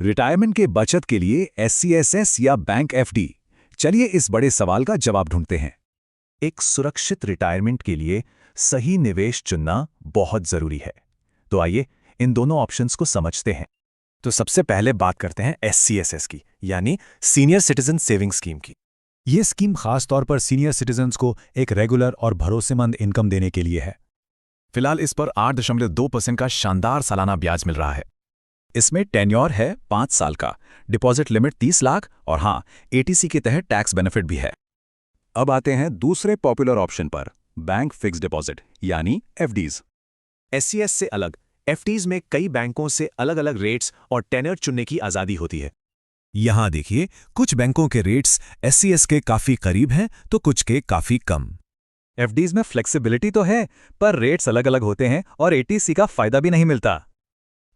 Retirement के बचत के लिए एससीएसएस या बैंक एफडी? चलिए इस बड़े सवाल का जवाब ढूंढते हैं। एक सुरक्षित रिटायरमेंट के लिए सही निवेश चुनना बहुत जरूरी है। तो आइए इन दोनों ऑप्शंस को समझते हैं। तो सबसे पहले बात करते हैं एससीएसएस की, यानी सीनियर सिटीजन सेविंग स्कीम की। ये स्कीम खास तौर पर सीनियर सिटीजन्स को एक रेगुलर और भरोसेमंद इनकम देने के लिए है। फिलहाल इस पर 8.2% का शानदार सालाना ब्याज मिल रहा है। इसमें टेन्योर है 5 साल का, डिपॉजिट लिमिट 30 लाख और हाँ, एटीसी के तहत टैक्स बेनिफिट भी है। अब आते हैं दूसरे पॉपुलर ऑप्शन पर, बैंक फिक्स्ड डिपॉजिट यानी एफडीज। एससीएस से अलग एफडीज में कई बैंकों से अलग अलग रेट्स और टेन्योर चुनने की आज़ादी होती है। यहां देखिए, कुछ बैंकों के रेट्स एससीएस के काफी करीब हैं तो कुछ के काफी कम। एफडीज में फ्लेक्सिबिलिटी तो है, पर रेट्स अलग अलग होते हैं और एटीसी का फायदा भी नहीं मिलता।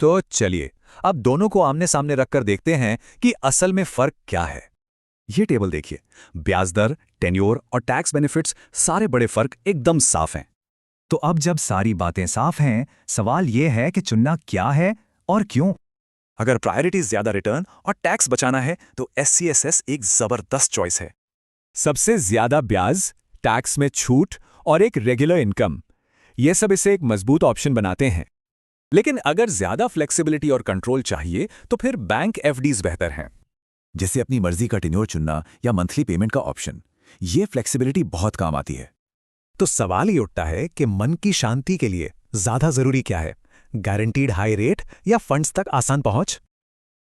तो चलिए अब दोनों को आमने सामने रखकर देखते हैं कि असल में फर्क क्या है। ये टेबल देखिए, ब्याज दर, टेन्योर और टैक्स बेनिफिट्स, सारे बड़े फर्क एकदम साफ हैं। तो अब जब सारी बातें साफ हैं, सवाल ये है कि चुनना क्या है और क्यों। अगर प्रायोरिटी ज्यादा रिटर्न और टैक्स बचाना है तो एससीएसएस एक जबरदस्त चॉइस है। सबसे ज्यादा ब्याज, टैक्स में छूट और एक रेगुलर इनकम, ये सब इसे एक मजबूत ऑप्शन बनाते हैं। लेकिन अगर ज्यादा फ्लेक्सिबिलिटी और कंट्रोल चाहिए तो फिर बैंक एफडीज बेहतर हैं। जैसे अपनी मर्जी का टेन्योर चुनना या मंथली पेमेंट का ऑप्शन, ये फ्लेक्सिबिलिटी बहुत काम आती है। तो सवाल ये उठता है कि मन की शांति के लिए ज्यादा जरूरी क्या है, गारंटीड हाई रेट या फंड्स तक आसान पहुंच।